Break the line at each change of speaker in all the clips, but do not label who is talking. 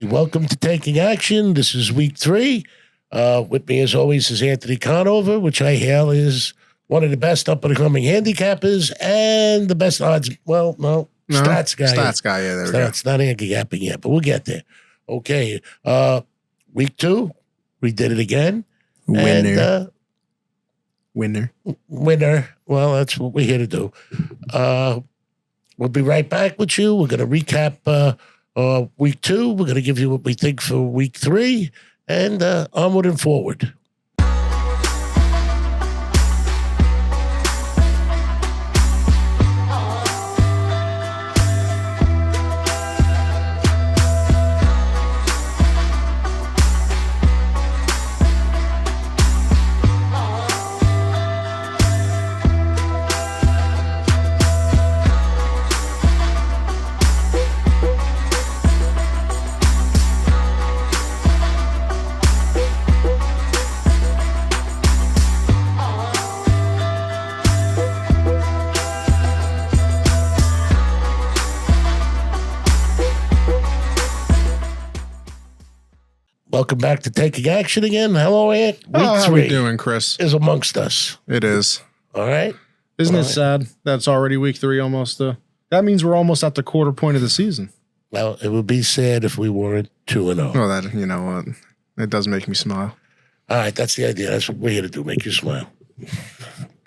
Welcome to Taking Action. This is week 3. With me, as always, is Anthony Conover, which I hail is one of the best up-and-coming handicappers and the best odds. Well, no, stats guy.
Stats guy, yeah, there we go.
It's not handicapping yet, but we'll get there. Okay, week 2, we did it again.
Winner.
Winner. Well, that's what we're here to do. We'll be right back with you. We're going to recap week 2. We're going to give you what we think for week 3, and onward and forward. Welcome back to Taking Action again. Hello, Ant. Week 3
how we doing, Chris?
is amongst us.
It is.
All right?
Isn't it sad that's already week 3 almost? That means we're almost at the quarter point of the season.
Well, it would be sad if we weren't 2-0.
Oh, that, you know what? It does make me smile.
All right, that's the idea. That's what we're here to do, make you smile.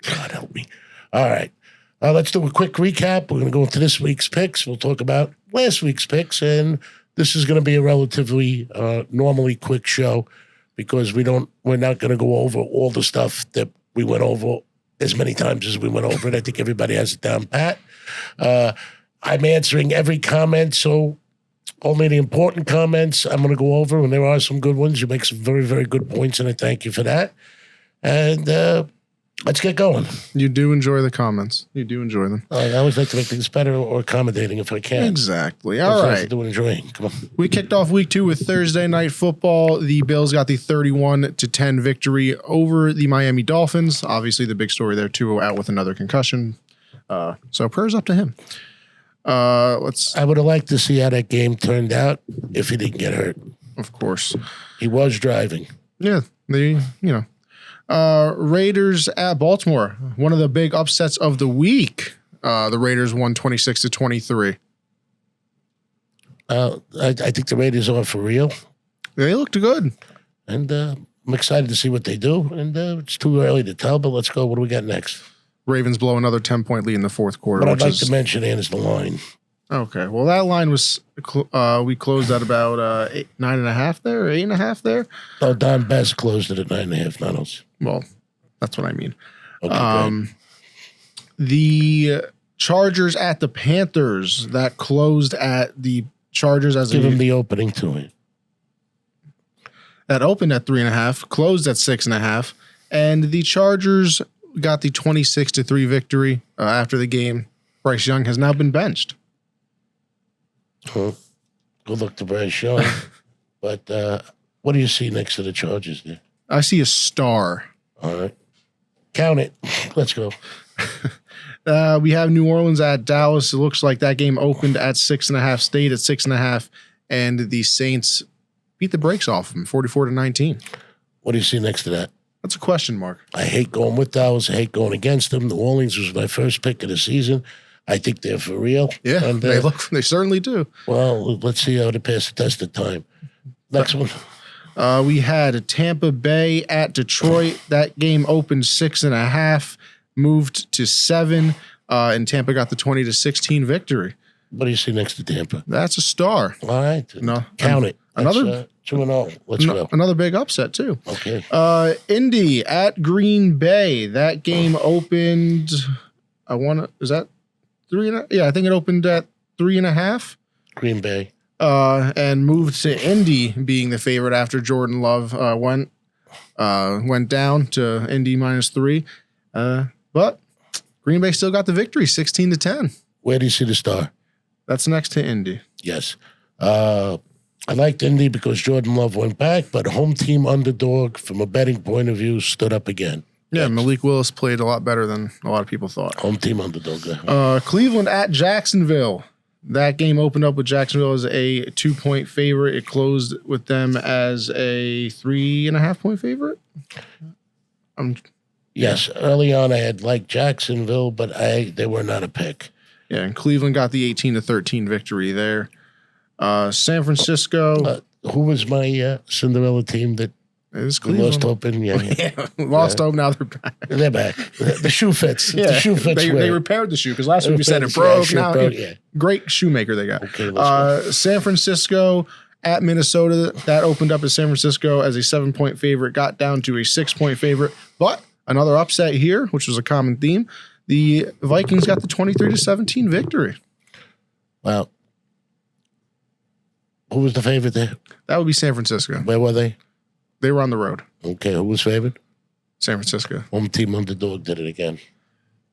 God help me. All right. Let's do a quick recap. We're going to go into this week's picks. We'll talk about last week's picks, and this is going to be a relatively normally quick show because we're not going to go over all the stuff that we went over as many times as we went over it. I think everybody has it down pat. I'm answering every comment, so only the important comments I'm going to go over, and there are some good ones. You make some very, very good points, and I thank you for that. And let's get going.
You do enjoy the comments. You do enjoy them.
I always like to make things better or accommodating if I can.
Exactly. All right.
Doing enjoying. Come on.
We kicked off week 2 with Thursday Night Football. The Bills got the 31-10 victory over the Miami Dolphins. Obviously, the big story there, too, out with another concussion. So prayers up to him. I
would have liked to see how that game turned out if he didn't get hurt.
Of course.
He was driving.
Yeah. Raiders at Baltimore. One of the big upsets of the week. The Raiders won 26-23.
I think the Raiders are for real.
They looked good.
And I'm excited to see what they do. And it's too early to tell, but let's go. What do we got next?
Ravens blow another 10-point lead in the fourth quarter.
But I'd like to mention, and is the line.
Okay. Well, that line was, we closed at about 9.5 there, or 8.5 there.
Oh, Don Best closed it at 9.5, not us.
Well, that's what I mean.
Okay,
the Chargers at the Panthers, that closed at the Chargers as
Give him the opening to it.
That opened at 3.5, closed at 6.5, and the Chargers got the 26-3 victory after the game. Bryce Young has now been benched.
Good luck to Bryce Young. But what do you see next to the Chargers there?
I see a star.
All right. Count it. Let's go.
We have New Orleans at Dallas. It looks like that game opened at 6.5, stayed at 6.5, and the Saints beat the brakes off them, 44-19.
What do you see next to that?
That's a question mark.
I hate going with Dallas. I hate going against them. New Orleans was my first pick of the season. I think they're for real.
Yeah, and, they certainly do.
Well, let's see how they pass the test of time. Next one.
We had Tampa Bay at Detroit. That game opened 6.5, moved to 7, and Tampa got the 20-16 victory.
What do you see next to Tampa?
That's a star.
All right.
No,
count it.
Another
2-0. Let's go.
Another big upset too.
Okay.
Indy at Green Bay. That game opened. Is that 3.5? Yeah, I think it opened at 3.5.
Green Bay.
And moved to Indy being the favorite after Jordan Love went down to Indy -3. But Green Bay still got the victory, 16-10.
Where do you see the star?
That's next to Indy.
Yes. I liked Indy because Jordan Love went back, but home team underdog from a betting point of view stood up again.
Yeah, Malik Willis played a lot better than a lot of people thought.
Home team underdog.
Cleveland at Jacksonville. That game opened up with Jacksonville as a 2-point favorite. It closed with them as a 3.5-point favorite.
Yes, early on I had liked Jacksonville, but they were not a pick.
Yeah, and Cleveland got the 18-13 victory there. San Francisco.
Who was my Cinderella team that lost open? Yeah.
Lost hope. Now they're back.
They're back. The shoe fits. The shoe fits.
They repaired the shoe because last week we said it broke. Great shoemaker they got.
Okay,
San Francisco at Minnesota. That opened up as San Francisco as a 7-point favorite, got down to a 6-point favorite. But another upset here, which was a common theme. The Vikings got the 23-17 victory.
Wow. Who was the favorite there?
That would be San Francisco.
Where were they?
They were on the road.
Okay, who was favored?
San Francisco.
Home team underdog did it again.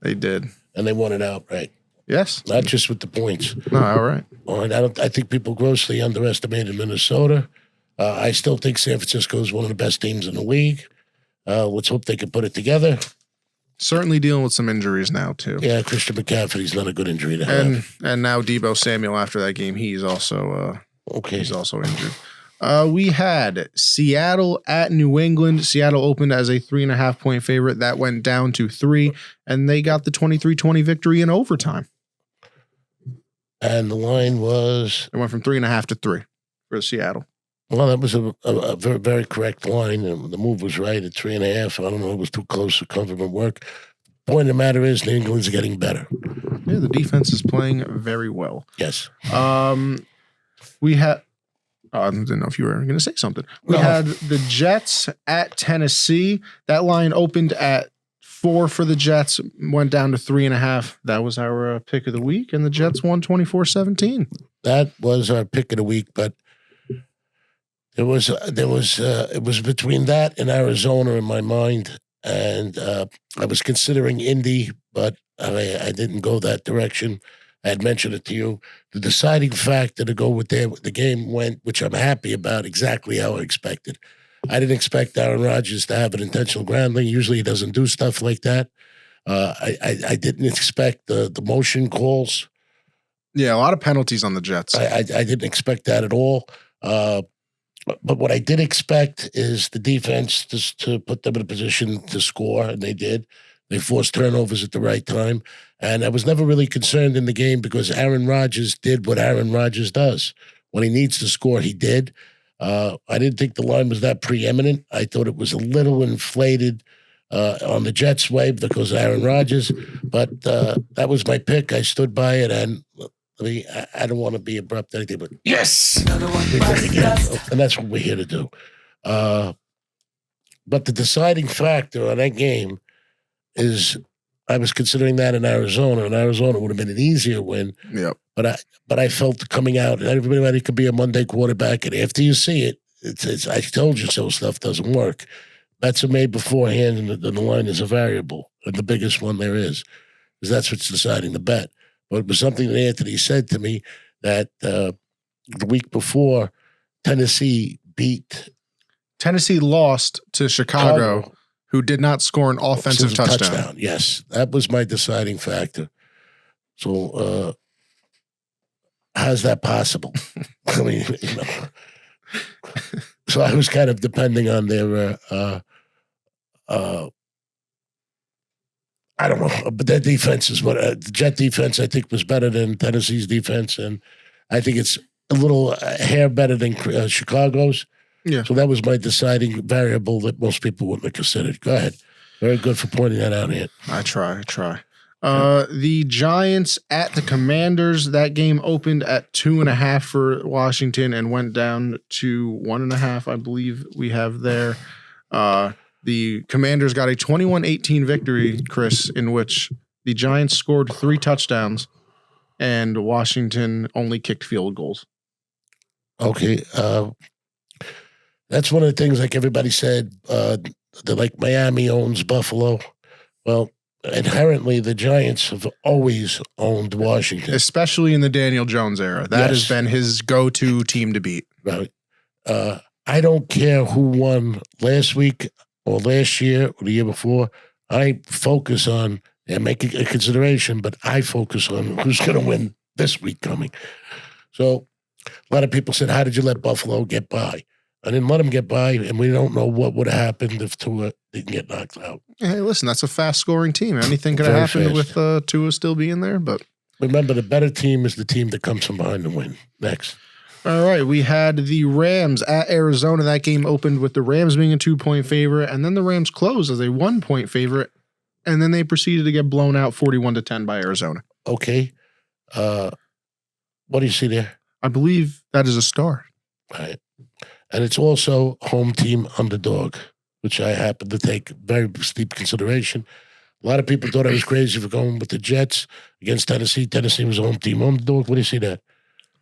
They did.
And they won it outright.
Yes.
Not just with the points.
No, all right.
I think people grossly underestimated Minnesota. I still think San Francisco is one of the best teams in the league. Let's hope they can put it together.
Certainly dealing with some injuries now, too.
Yeah, Christian McCaffrey's not a good injury to have.
And now Deebo Samuel, after that game, he's also injured. We had Seattle at New England. Seattle opened as a 3.5-point favorite. That went down to 3, and they got the 23-20 victory in overtime.
And the line was?
It went from 3.5 to 3 for Seattle.
Well, that was a very, very correct line. And the move was right at 3.5. I don't know. It was too close for comfortable work. Point of the matter is New England's getting better.
Yeah, the defense is playing very well.
Yes.
We had... I didn't know if you were going to say something. We had the Jets at Tennessee. That line opened at 4 for the Jets, went down to 3.5. That was our pick of the week, and the Jets won 24-17.
That was our pick of the week, but it was between that and Arizona in my mind, and I was considering Indy, but I didn't go that direction. I had mentioned it to you. The deciding factor to go with the game went, which I'm happy about, exactly how I expected. I didn't expect Aaron Rodgers to have an intentional grounding. Usually he doesn't do stuff like that. I didn't expect the motion calls.
Yeah, a lot of penalties on the Jets.
I didn't expect that at all. But what I did expect is the defense to put them in a position to score, and they did. They forced turnovers at the right time. And I was never really concerned in the game because Aaron Rodgers did what Aaron Rodgers does. When he needs to score, he did. I didn't think the line was that preeminent. I thought it was a little inflated on the Jets' way because of Aaron Rodgers. But that was my pick. I stood by it. And I don't want to be abrupt or anything, but yes! We did it again. And that's what we're here to do. But the deciding factor on that game is I was considering that in Arizona, and Arizona would have been an easier win.
Yep.
But I felt coming out, and everybody could be a Monday quarterback, and after you see it, it's I told you so stuff doesn't work. Bets are made beforehand, and the line is a variable, and the biggest one there is, because that's what's deciding the bet. But it was something that Anthony said to me that the week before, Tennessee
lost to Chicago, who did not score an offensive touchdown.
Yes, that was my deciding factor. So how's that possible? I mean, So I was kind of depending on their, I don't know, but their defense is what the Jet defense I think was better than Tennessee's defense, and I think it's a little hair better than Chicago's.
Yeah.
So that was my deciding variable that most people wouldn't have considered. Go ahead. Very good for pointing that out, Ant.
I try. The Giants at the Commanders. That game opened at 2.5 for Washington and went down to 1.5, I believe we have there. The Commanders got a 21-18 victory, Chris, in which the Giants scored 3 touchdowns and Washington only kicked field goals.
Okay. That's one of the things, like everybody said, that like Miami owns Buffalo. Well, inherently, the Giants have always owned Washington.
Especially in the Daniel Jones era. That has been his go-to team to beat.
Right. I don't care who won last week or last year or the year before. I focus on, and make a consideration, but I focus on who's going to win this week coming. So a lot of people said, how did you let Buffalo get by? I didn't let them get by, and we don't know what would have happened if Tua didn't get knocked out.
Hey, listen, that's a fast-scoring team. Anything could have happened with Tua still being there, but...
Remember, the better team is the team that comes from behind to win. Next.
All right, we had the Rams at Arizona. That game opened with the Rams being a 2-point favorite, and then the Rams closed as a 1-point favorite, and then they proceeded to get blown out 41-10 by Arizona.
Okay. What do you see there?
I believe that is a star.
All right. And it's also home team underdog, which I happen to take very steep consideration. A lot of people thought I was crazy for going with the Jets against Tennessee. Tennessee was a home team underdog. What do you see there?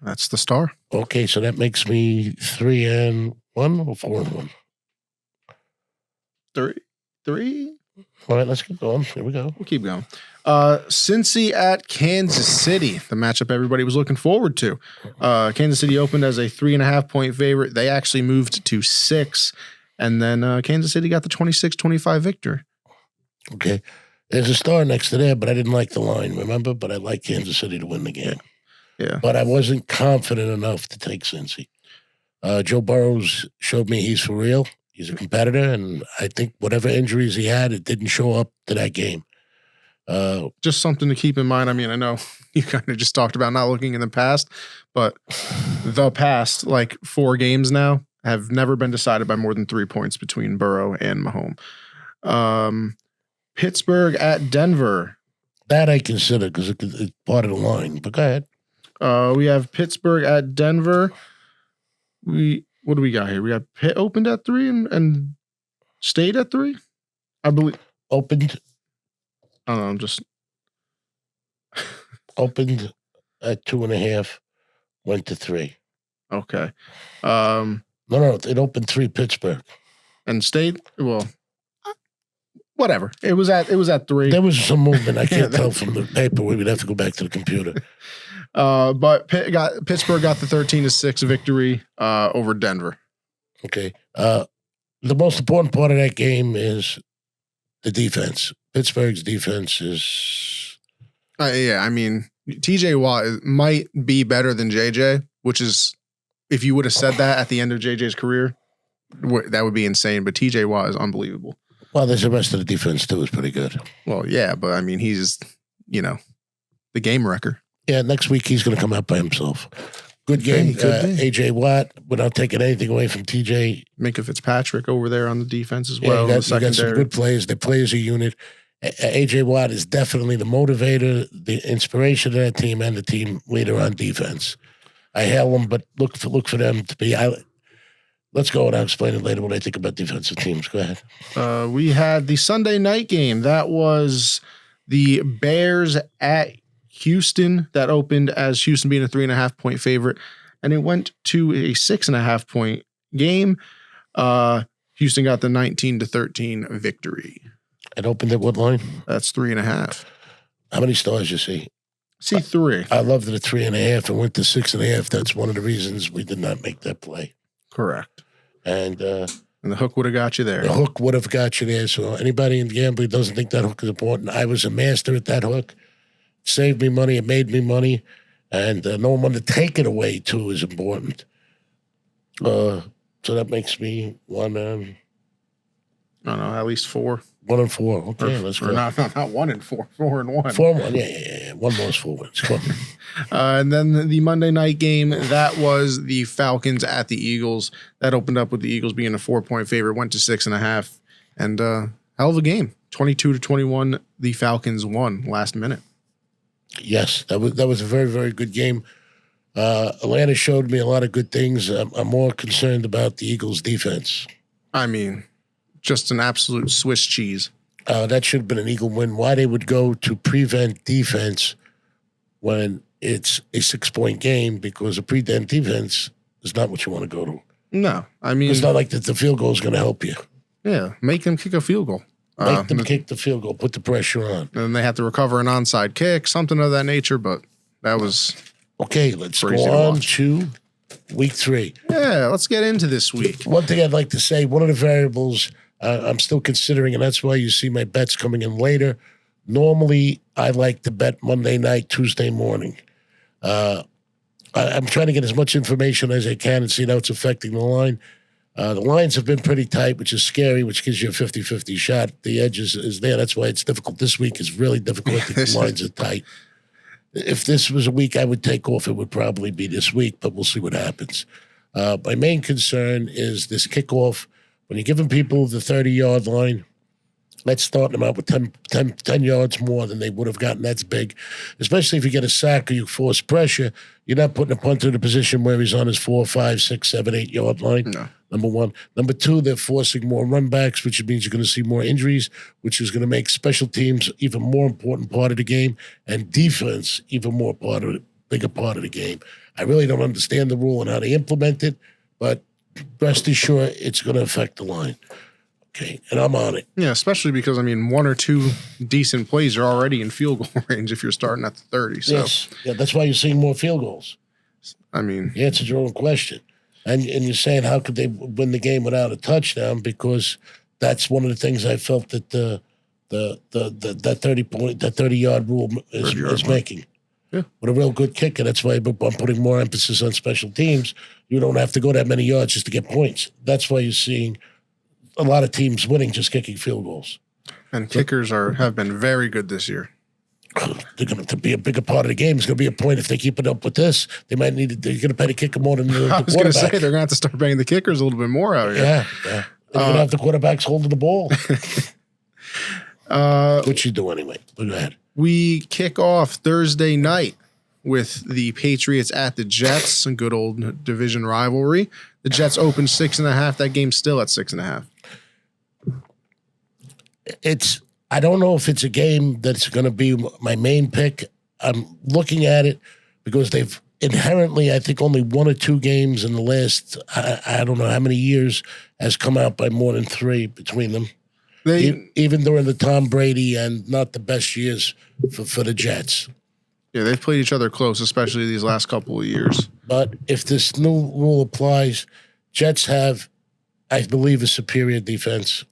That's the star.
Okay, so that makes me 3-1 or 4-1.
3.
All right, let's keep going. Here we go.
We'll keep going. Cincy at Kansas City, the matchup everybody was looking forward to. Kansas City opened as a 3.5-point favorite. They actually moved to 6, and then Kansas City got the 26-25 victory.
Okay. There's a star next to there, but I didn't like the line, remember? But I like Kansas City to win the game.
Yeah.
But I wasn't confident enough to take Cincy. Joe Burrows showed me he's for real. He's a competitor, and I think whatever injuries he had, it didn't show up to that game.
Just something to keep in mind. I mean, I know you kind of just talked about not looking in the past, but the past, like 4 games now, have never been decided by more than 3 points between Burrow and Mahomes. Pittsburgh at Denver.
That I consider because it's part of the line, but go ahead.
We have Pittsburgh at Denver. What do we got here? We got Pitt opened at 3 and stayed at 3, I believe.
Opened.
I don't know. I'm just
opened at 2.5, went to 3.
Okay.
No, it opened 3 Pittsburgh
and stayed. Well, whatever. It was at 3.
There was some movement. I can't tell from the paper. We would have to go back to the computer.
But Pittsburgh got the 13-6 victory over Denver.
Okay. The most important part of that game is the defense. Pittsburgh's defense is.
Yeah, I mean, TJ Watt might be better than JJ, which is, if you would have said that at the end of JJ's career, that would be insane. But TJ Watt is unbelievable.
Well, there's the rest of the defense too is pretty good.
Well, yeah, but I mean, he's, the game wrecker.
Yeah, next week he's going to come out by himself. Good game. AJ Watt, without taking anything away from TJ.
Minka Fitzpatrick over there on the defense as well.
You got some good players. They play as a unit. AJ Watt is definitely the motivator, the inspiration of that team, and the team leader on defense. I hail them, but look for them to be. Let's go and I'll explain it later what I think about defensive teams. Go ahead.
We had the Sunday night game. That was the Bears at Houston. That opened as Houston being a 3.5-point favorite, and it went to a 6.5-point game. Houston got the 19-13 victory.
It opened at what line?
That's 3.5.
How many stars you see?
See 3.
I loved it at 3.5 and went to 6.5. That's one of the reasons we did not make that play.
Correct.
And
the hook would have got you there.
The hook would have got you there. So anybody in gambling doesn't think that hook is important. I was a master at that hook. It saved me money. It made me money. And no one to take it away, too, is important. So that makes me one. I
don't know, at least 4.
1 and 4. Okay, let's go.
Not 1 and 4. 4 and 1.
4-1. Yeah. One more is 4 wins. Come on.
And then the Monday night game, that was the Falcons at the Eagles. That opened up with the Eagles being a 4-point favorite, went to 6.5. And hell of a game. 22-21, the Falcons won last minute.
Yes, that was a very, very good game. Atlanta showed me a lot of good things. I'm more concerned about the Eagles' defense.
I mean, just an absolute Swiss cheese.
That should have been an Eagle win. Why they would go to prevent defense when it's a 6-point game, because a prevent defense is not what you want to go to.
No, I mean,
it's not like the field goal is going to help you.
Yeah, make them kick a field goal.
Make them kick the field goal. Put the pressure on.
And then they have to recover an onside kick, something of that nature. But that was
okay. Let's go on to week 3.
Yeah, let's get into this week.
One thing I'd like to say, one of the variables I'm still considering, and that's why you see my bets coming in later. Normally, I like to bet Monday night, Tuesday morning. I'm trying to get as much information as I can and see how it's affecting the line. The lines have been pretty tight, which is scary, which gives you a 50-50 shot. The edge is there. That's why it's difficult. This week is really difficult. The lines are tight. If this was a week I would take off, it would probably be this week, but we'll see what happens. My main concern is this kickoff. When you're giving people the 30-yard line, let's start them out with 10 yards more than they would have gotten. That's big, especially if you get a sack or you force pressure. You're not putting a punter in a position where he's on his 4, 5, 6, 7, 8-yard line. No. Number one. Number two, they're forcing more runbacks, which means you're going to see more injuries, which is going to make special teams even more important part of the game and defense even more bigger part of the game. I really don't understand the rule and how they implement it, but rest assured it's going to affect the line. Okay, and I'm on it.
Yeah, especially because, I mean, 1 or 2 decent plays are already in field goal range if you're starting at the 30. So.
Yes, yeah, that's why you're seeing more field goals.
I mean,
you answered your own question. And you're saying how could they win the game without a touchdown? Because that's one of the things I felt that that 30-yard rule is making. Yeah. With a real good kicker. That's why I'm putting more emphasis on special teams. You don't have to go that many yards just to get points. That's why you're seeing a lot of teams winning just kicking field goals.
And kickers have been very good this year.
They're going to be a bigger part of the game. It's going to be a point if they keep it up with this. They might need it. They're going to pay the kicker more than the quarterback.
I was going to say they're going to have to start paying the kickers a little bit more out here.
Yeah. They're going to have the quarterbacks holding the ball. What you do anyway? Go ahead.
We kick off Thursday night with the Patriots at the Jets, a good old division rivalry. The Jets open 6.5. That game's still at 6.5.
I don't know if it's a game that's going to be my main pick. I'm looking at it because they've inherently, I think, only 1 or 2 games in the last, I don't know how many years, has come out by more than 3 between them. Even during the Tom Brady and not the best years for the Jets.
Yeah, they've played each other close, especially these last couple of years.
But if this new rule applies, Jets have, I believe, a superior defense.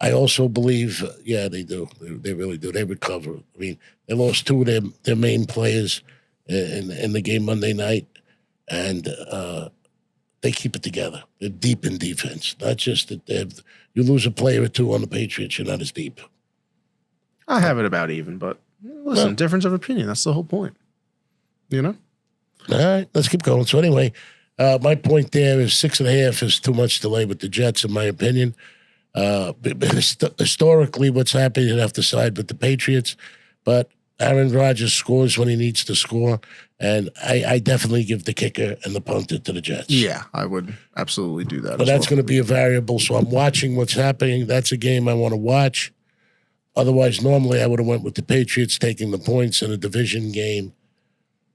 I also believe, they do. They really do. They recover. I mean, they lost 2 of their main players in the game Monday night, and they keep it together. They're deep in defense. Not just that you lose a player or 2 on the Patriots, you're not as deep.
I have it about even, but listen, difference of opinion. That's the whole point. You know?
All right, let's keep going. So anyway, my point there is 6.5 is too much delay with the Jets, in my opinion. Historically, what's happened, you'd have to side with the Patriots, but Aaron Rodgers scores when he needs to score, and I definitely give the kicker and the punter to the Jets.
Yeah, I would absolutely do that.
But that's going to be a variable, so I'm watching what's happening. That's a game I want to watch. Otherwise, normally I would have went with the Patriots taking the points in a division game.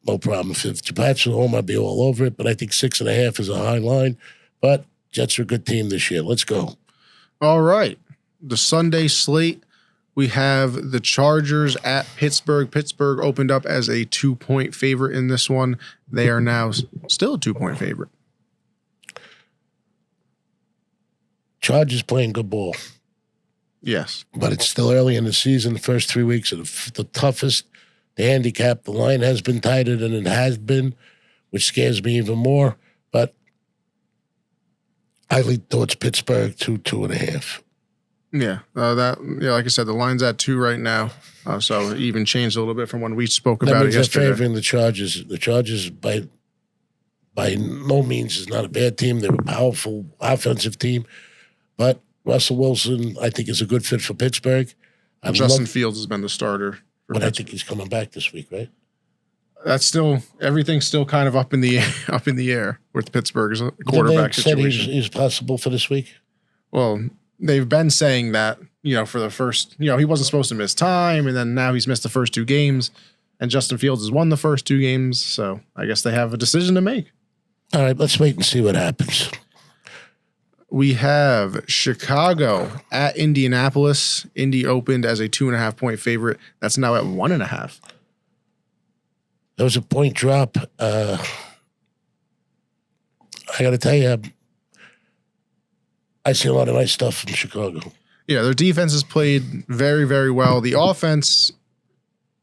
No problem. If the Pats were home, I'd be all over it, but I think 6.5 is a high line. But Jets are a good team this year. Let's go.
All right. The Sunday slate, we have the Chargers at Pittsburgh. Pittsburgh opened up as a 2-point favorite in this one. They are now still a 2-point favorite.
Chargers playing good ball.
Yes.
But it's still early in the season. The first 3 weeks are the toughest. The handicap, the line has been tighter than it has been, which scares me even more. But I lean towards Pittsburgh 2.5.
Yeah, like I said, the line's at 2 right now, so it even changed a little bit from when we spoke about it yesterday.
They're favoring the Chargers. The Chargers, by no means, is not a bad team. They're a powerful offensive team, but Russell Wilson, I think, is a good fit for Pittsburgh.
Justin Fields has been the starter,
but I think he's coming back this week, right?
That's still everything's still kind of up in the air with Pittsburgh's quarterback situation.
He's possible for this week.
Well, they've been saying that, for the first, he wasn't supposed to miss time, and then now he's missed the first 2 games, and Justin Fields has won the first 2 games, so I guess they have a decision to make.
All right, let's wait and see what happens.
We have Chicago at Indianapolis. Indy opened as a 2.5-point favorite. That's now at 1.5.
There was a point drop. I got to tell you, I see a lot of nice stuff from Chicago.
Yeah, their defense has played very, very well. The offense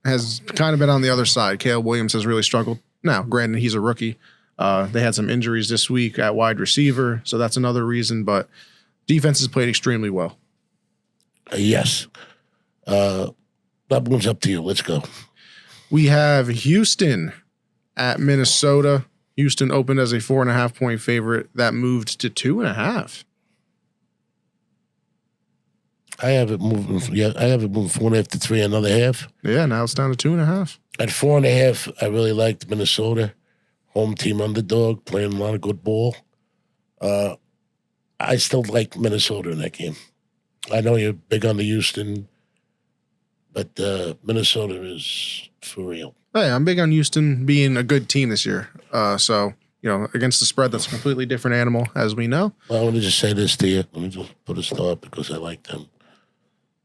has kind of been on the other side. Caleb Williams has really struggled. Now, granted, he's a rookie. They had some injuries this week at wide receiver, so that's another reason. But defense has played extremely well.
Yes. That one's up to you. Let's go.
We have Houston at Minnesota. Houston opened as a 4.5-point favorite. That moved to 2.5.
I have it moving. Yeah, I have it moving 4.5 to 3, another half.
Yeah, now it's down to 2.5.
At 4.5, I really liked Minnesota. Home team underdog, playing a lot of good ball. I still like Minnesota in that game. I know you're big on the Houston, but Minnesota is for real.
Hey, I'm big on Houston being a good team this year. So, against the spread, that's a completely different animal, as we know.
Well, I want to just say this to you. Let me just put a start because I like them.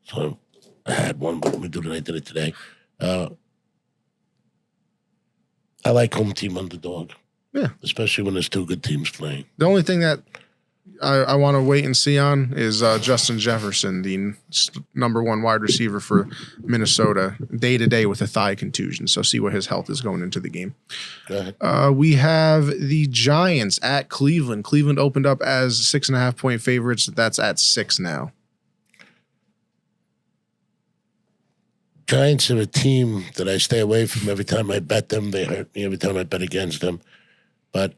So I had one, but let me do it. I did it today. I like home team underdog.
Yeah.
Especially when there's two good teams playing.
The only thing that I want to wait and see on is Justin Jefferson, the number 1 wide receiver for Minnesota, day-to-day with a thigh contusion. So see what his health is going into the game.
Go ahead.
We have the Giants at Cleveland. Cleveland opened up as 6.5-point favorites. That's at 6 now.
Giants are a team that I stay away from every time I bet them. They hurt me every time I bet against them. But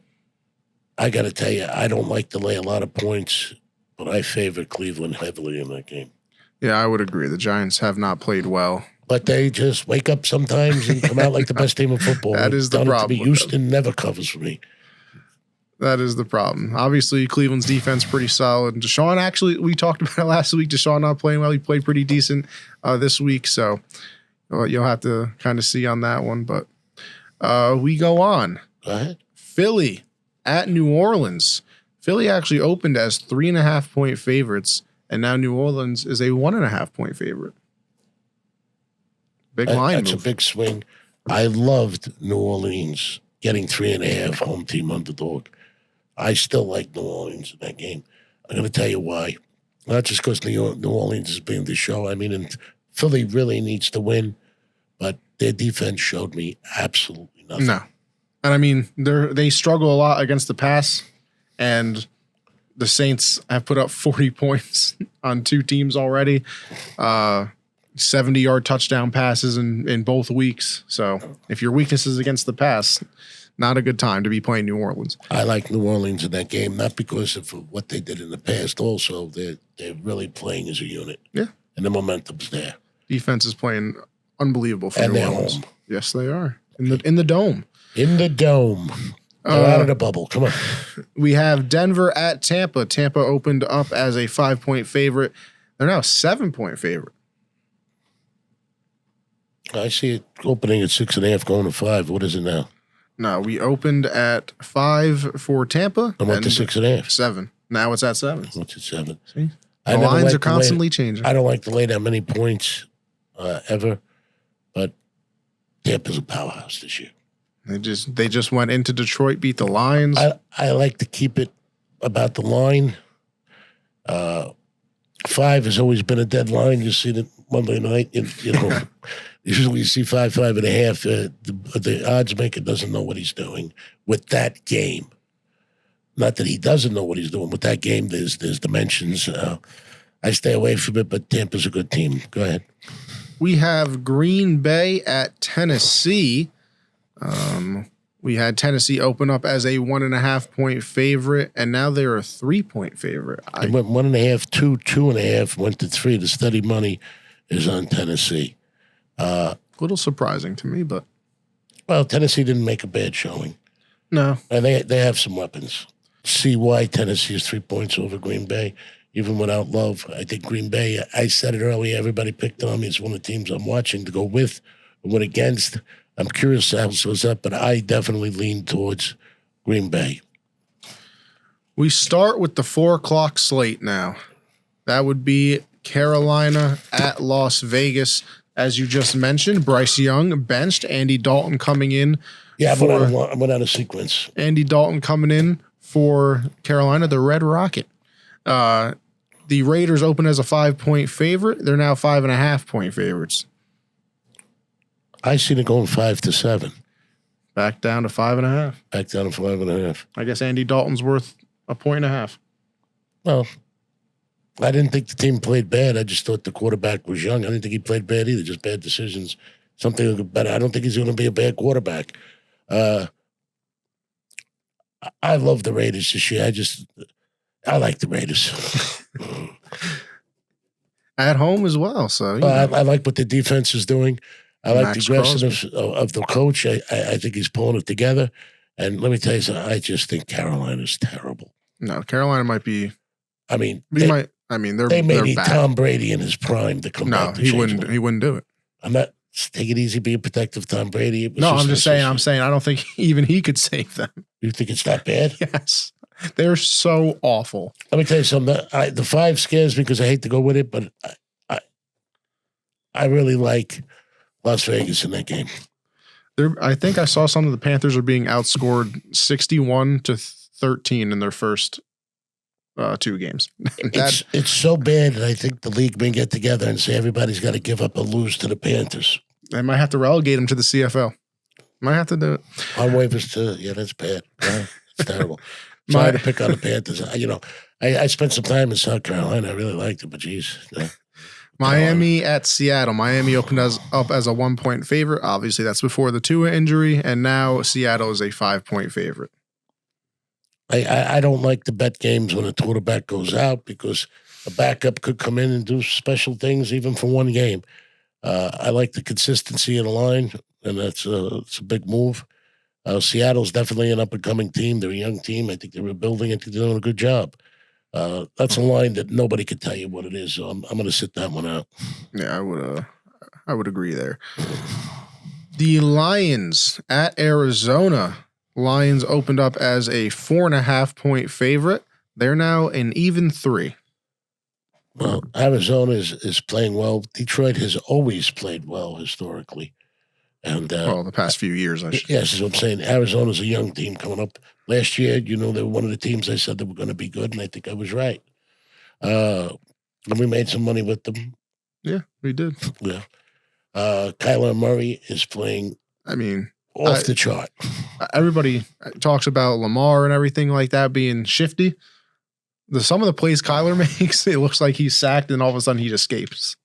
I got to tell you, I don't like to lay a lot of points, but I favor Cleveland heavily in that game.
Yeah, I would agree. The Giants have not played well.
But they just wake up sometimes and come out like the best team in football.
That is the problem.
Houston never covers for me.
That is the problem. Obviously, Cleveland's defense pretty solid. Deshaun, actually, we talked about it last week. Deshaun not playing well. He played pretty decent this week, so you'll have to kind of see on that one. But we go on.
Go ahead.
Philly at New Orleans. Philly actually opened as 3.5-point favorites, and now New Orleans is a 1.5-point favorite. Big line
That's
move.
a big swing. I loved New Orleans getting 3.5 home team underdog. I still like New Orleans in that game. I'm going to tell you why. Not just because New Orleans is being the show. I mean, and Philly really needs to win, but their defense showed me absolutely nothing.
No. And I mean, they struggle a lot against the pass, and the Saints have put up 40 points on 2 teams already. 70-yard touchdown passes in both weeks. So if your weakness is against the pass, not a good time to be playing New Orleans.
I like New Orleans in that game, not because of what they did in the past. Also, they're really playing as a unit.
Yeah.
And the momentum's there.
Defense is playing unbelievable for
And
New
they're
Orleans.
home.
Yes, they are. In the dome.
In the dome. They're out of the bubble. Come on.
We have Denver at Tampa. Tampa opened up as a 5-point favorite. They're now a 7-point favorite.
I see it opening at 6.5, going to 5. What is it now?
No, we opened at 5 for Tampa.
I went to 6.5.
7. Now it's at 7.
What's at 7?
See?
I
The
never
lines
liked
are
to lay-
constantly changing.
I don't like to lay that many points ever, but Tampa's a powerhouse this year.
They just went into Detroit, beat the Lions.
I like to keep it about the line. 5 has always been a dead line. You see that Monday night, you know. Usually you see 5, 5.5. The odds maker doesn't know what he's doing with that game. Not that he doesn't know what he's doing. With that game, there's dimensions. I stay away from it, but Tampa's a good team. Go ahead.
We have Green Bay at Tennessee. We had Tennessee open up as a 1.5-point favorite, and now they're a 3-point favorite.
I went 1.5, 2, 2.5, went to 3. The steady money is on Tennessee.
A little surprising to me, but
Well, Tennessee didn't make a bad showing.
no.
And they have some weapons. See why Tennessee is 3 points over Green Bay, even without Love. I think Green Bay, I said it earlier, everybody picked on me. It's one of the teams I'm watching to go with or win against. I'm curious how it goes up, but I definitely lean towards Green Bay.
We start with the 4:00 slate now. That would be Carolina at Las Vegas. As you just mentioned, Bryce Young benched, Andy Dalton coming in.
Yeah, I went out of sequence.
Andy Dalton coming in for Carolina, the Red Rocket. The Raiders open as a 5-point favorite. They're now 5.5-point favorites.
I seen it going 5-7.
Back down to 5.5.
Back down to 5.5.
I guess Andy Dalton's worth 1.5.
Well, I didn't think the team played bad. I just thought the quarterback was young. I didn't think he played bad either. Just bad decisions. Something better. I don't think he's going to be a bad quarterback. I love the Raiders this year. I like the Raiders.
At home as well. So
I like what the defense is doing. I like
Max
the aggressiveness of the coach. I think he's pulling it together. And let me tell you something. I just think Carolina's terrible.
No, Carolina might be.
I mean,
they
may need
bad.
Tom Brady in his prime to come back.
He wouldn't do it.
I'm not. Take it easy, being protective of Tom Brady.
I'm just saying. I don't think even he could save them.
You think it's that bad?
Yes, they're so awful.
Let me tell you something. The 5 scares me because I hate to go with it, but I really like Las Vegas in that game.
I think I saw some of the Panthers are being outscored 61-13 in their first 2 games.
It's so bad that I think the league may get together and say everybody's got to give up or lose to the Panthers.
They might have to relegate them to the CFL. Might have to do it.
On waivers too. Yeah, that's bad. It's terrible. Sorry to pick on the Panthers. I spent some time in South Carolina. I really liked it, but geez.
Miami at Seattle. Miami opened up as a 1-point favorite. Obviously, that's before the Tua injury, and now Seattle is a 5-point favorite.
I don't like to bet games when a quarterback goes out because a backup could come in and do special things even for one game. I like the consistency of the line, and it's a big move. Seattle's definitely an up-and-coming team. They're a young team. I think they're rebuilding. I think they're doing a good job. That's a line that nobody could tell you what it is, so I'm going to sit that one out.
Yeah, I would agree there. The Lions at Arizona. Lions opened up as a 4.5-point favorite. They're now an even 3.
Well, Arizona is playing well. Detroit has always played well historically. And
the past few years, I should.
Yes, that's what I'm saying. Arizona's a young team coming up. Last year, they were one of the teams I said they were going to be good, and I think I was right. And we made some money with them.
Yeah, we did.
Yeah. Kyler Murray is playing off the chart.
Everybody talks about Lamar and everything like that being shifty. Some of the plays Kyler makes, it looks like he's sacked, and all of a sudden he escapes.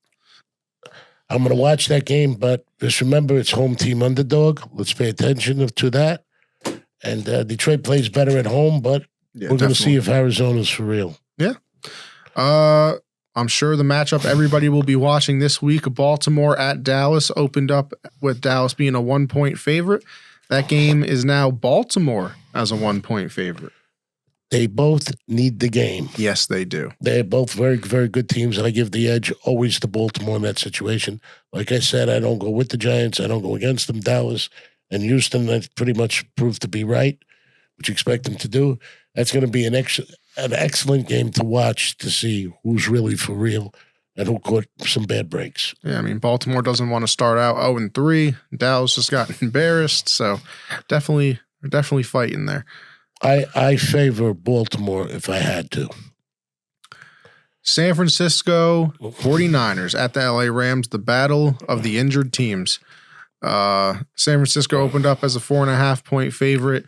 I'm going to watch that game, but just remember it's home team underdog. Let's pay attention to that. And Detroit plays better at home, but we're going to see if Arizona's for real.
Yeah. I'm sure the matchup everybody will be watching this week, Baltimore at Dallas, opened up with Dallas being a 1-point favorite. That game is now Baltimore as a 1-point favorite.
They both need the game.
Yes, they do.
They're both very, very good teams, and I give the edge always to Baltimore in that situation. Like I said, I don't go with the Giants. I don't go against them. Dallas and Houston, that pretty much proved to be right, which you expect them to do. That's going to be an excellent game to watch to see who's really for real and who caught some bad breaks.
Yeah, Baltimore doesn't want to start out 0-3. Dallas just got embarrassed, so definitely fighting there.
I favor Baltimore if I had to.
San Francisco 49ers at the LA Rams, the battle of the injured teams. San Francisco opened up as a 4.5-point favorite.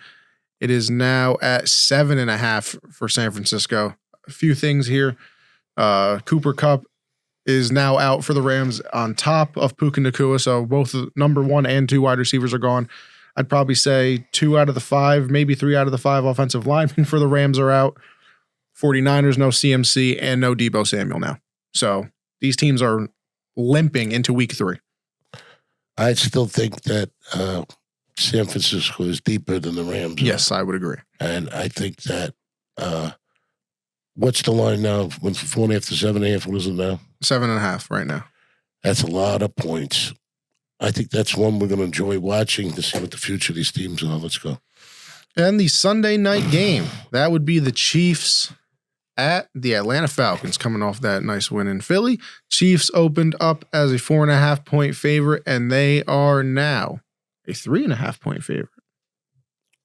It is now at 7.5 for San Francisco. A few things here. Cooper Kupp is now out for the Rams on top of Puka Nacua, so both the number 1 and 2 wide receivers are gone. I'd probably say 2 out of the 5, maybe 3 out of the 5 offensive linemen for the Rams are out. 49ers, no CMC, and no Deebo Samuel now. So these teams are limping into week 3.
I still think that San Francisco is deeper than the Rams.
Yes, I would agree.
And I think that what's the line now? Went from 4.5 to 7.5. What is it now?
7.5 right now.
That's a lot of points. I think that's one we're going to enjoy watching to see what the future of these teams are. Let's go.
And the Sunday night game, that would be the Chiefs at the Atlanta Falcons, coming off that nice win in Philly. Chiefs opened up as a 4.5-point favorite, and they are now a 3.5-point favorite.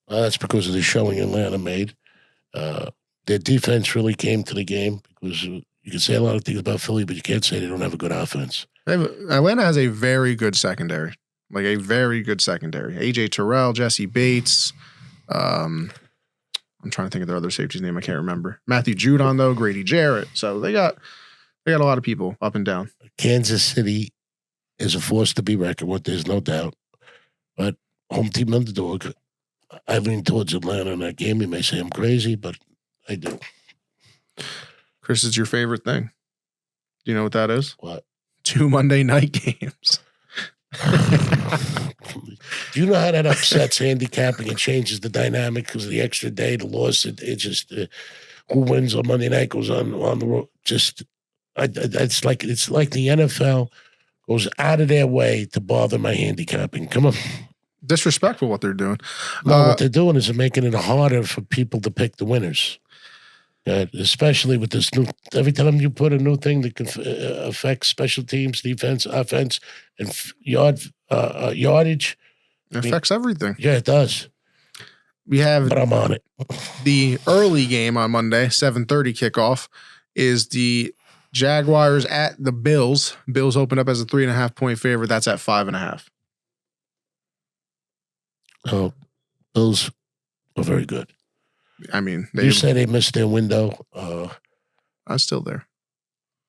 That's because of the showing Atlanta made. Their defense really came to the game because you can say a lot of things about Philly, but you can't say they don't have a good offense.
Atlanta has a very good secondary. like a very good secondary. AJ Terrell, Jesse Bates. I'm trying to think of their other safety's name. I can't remember. Matthew Judon, though, Grady Jarrett. So they got a lot of people up and down.
Kansas City is a force to be reckoned with. There's no doubt. But home team underdog. I lean towards Atlanta in that game. You may say I'm crazy, but I do.
Chris, is your favorite thing? Do you know what that is?
What?
2 Monday night games.
Do you know how that upsets handicapping and changes the dynamic because of the extra day, the loss? It just who wins on Monday night goes on the road. Just it's like the NFL goes out of their way to bother my handicapping. Come on.
Disrespectful what they're doing.
No, what they're doing is they're making it harder for people to pick the winners. Especially with this new, every time you put a new thing that can affect special teams, defense, offense, and yardage.
It affects everything.
Yeah, it does. But I'm on it.
The early game on Monday, 7:30 kickoff, is the Jaguars at the Bills. Bills open up as a 3.5-point favorite. That's at 5.5.
Oh, Bills are very good.
I mean,
you say they missed their window.
I'm still there.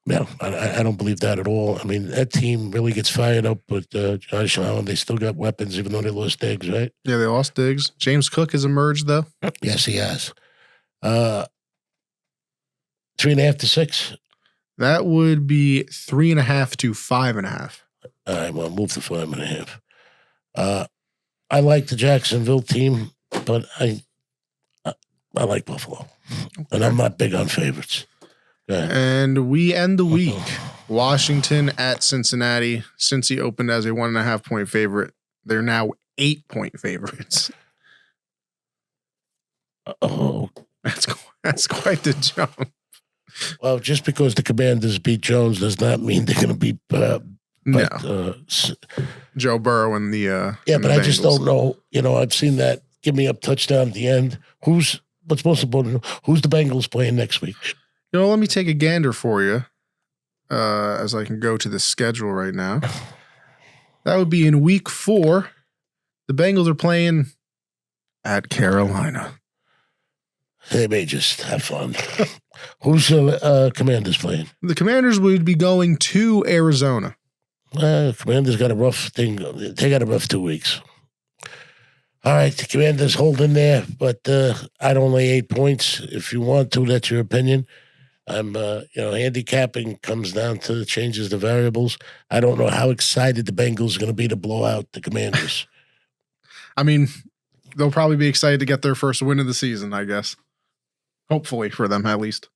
No, I don't believe that at all. I mean, that team really gets fired up with Josh Allen. They still got weapons, even though they lost Diggs, right?
Yeah, they lost Diggs. James Cook has emerged, though.
Yes, he has. 3.5 to 6.
That would be 3.5 to 5.5.
All right, well, move to 5.5. I like the Jacksonville team, but I like Buffalo, and I'm not big on favorites.
And we end the week. Washington at Cincinnati. Cincy opened as a 1.5-point favorite. They're now 8-point favorites.
Oh,
that's quite the jump.
Well, just because the Commanders beat Jones does not mean they're going to beat.
Joe Burrow and the
but I just don't know. I've seen that give me up touchdown at the end. What's most important? Who's the Bengals playing next week?
Let me take a gander for you as I can go to the schedule right now. That would be in week 4. The Bengals are playing at Carolina.
They may just have fun. Who's the Commanders playing?
The Commanders would be going to Arizona.
Commanders got a rough thing. They got a rough 2 weeks. All right, the Commanders hold in there, but I'd only 8 points. If you want to, that's your opinion. I'm, handicapping comes down to the changes the variables. I don't know how excited the Bengals are going to be to blow out the Commanders.
I mean, they'll probably be excited to get their first win of the season, I guess. Hopefully for them, at least.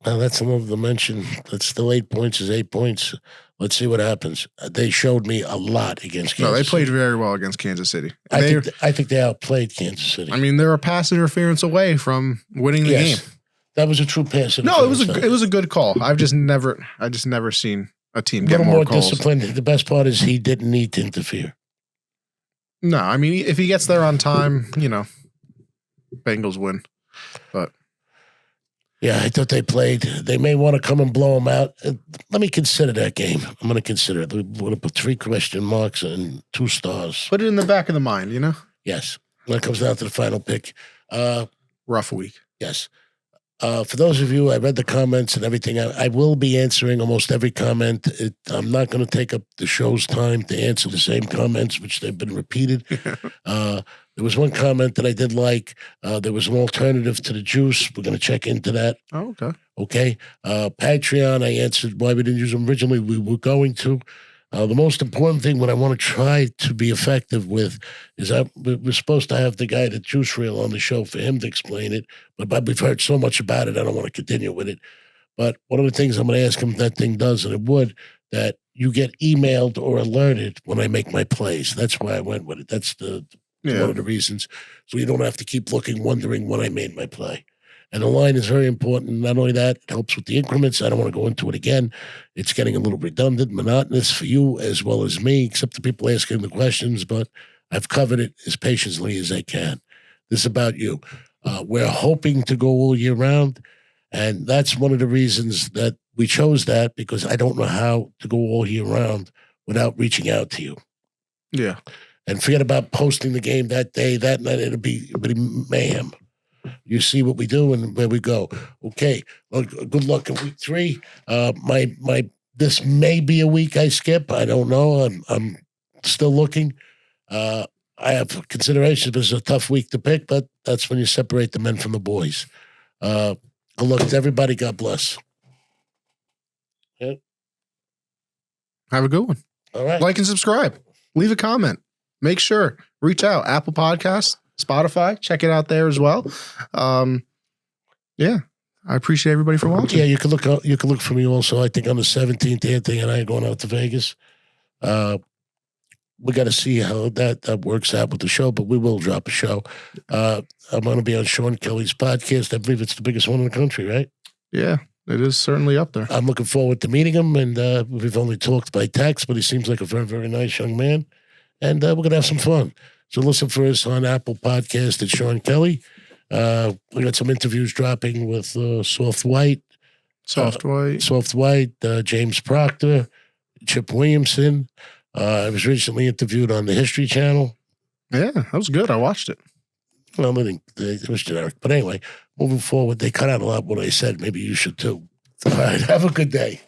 Well, that's another dimension. That's still 8 points is 8 points. Let's see what happens. They showed me a lot against Kansas City.
No, they played very well against Kansas City.
I think they outplayed Kansas City.
I mean, they're a pass interference away from winning the game.
That was a true pass interference.
No, it was a good call. I've just never seen a team get more calls.
Disciplined. The best part is he didn't need to interfere.
No, I mean, if he gets there on time, Bengals win. But
yeah, I thought they played. They may want to come and blow them out. Let me consider that game. I'm going to consider it. We're going to put 3 question marks and 2 stars.
Put it in the back of the mind,
Yes. When it comes down to the final pick.
Rough week.
Yes. For those of you, I read the comments and everything. I will be answering almost every comment. I'm not going to take up the show's time to answer the same comments, which they've been repeated. There was one comment that I did like. There was an alternative to the juice. We're going to check into that.
Oh, okay.
Okay. Patreon, I answered why we didn't use them originally. We were going to. The most important thing, what I want to try to be effective with, is we're supposed to have the guy that Juice Reel on the show for him to explain it. But we've heard so much about it, I don't want to continue with it. But one of the things I'm going to ask him if that thing does, and it would, that you get emailed or alerted when I make my plays. That's why I went with it. That's one of the reasons. So you don't have to keep looking, wondering when I made my play. And the line is very important. Not only that, it helps with the increments. I don't want to go into it again. It's getting a little redundant, monotonous for you as well as me, except the people asking the questions, but I've covered it as patiently as I can. This is about you. We're hoping to go all year round, and that's one of the reasons that we chose that, because I don't know how to go all year round without reaching out to you.
Yeah.
And forget about posting the game that day, that night. It'll be mayhem. You see what we do and where we go. Okay. Well, good luck in week 3. This may be a week I skip. I don't know. I'm still looking. I have considerations, but it's a tough week to pick, but that's when you separate the men from the boys. Good luck to everybody. God bless. Yeah.
Have a good one.
All right.
Like and subscribe. Leave a comment. Make sure. Reach out. Apple Podcasts, Spotify. Check it out there as well. Yeah. I appreciate everybody for watching.
Yeah, you can look for me also. I think on the 17th, Anthony and I are going out to Vegas. We got to see how that works out with the show, but we will drop a show. I'm going to be on Sean Kelly's podcast. I believe it's the biggest one in the country, right?
Yeah, it is certainly up there.
I'm looking forward to meeting him, and we've only talked by text, but he seems like a very, very nice young man, and we're going to have some fun. So listen for us on Apple Podcast at Sean Kelly. We got some interviews dropping with Soft White, James Proctor, Chip Williamson. I was recently interviewed on the History Channel.
Yeah, that was good. I watched it.
Well, it was generic. But anyway, moving forward, they cut out a lot of what I said. Maybe you should too. All right, have a good day.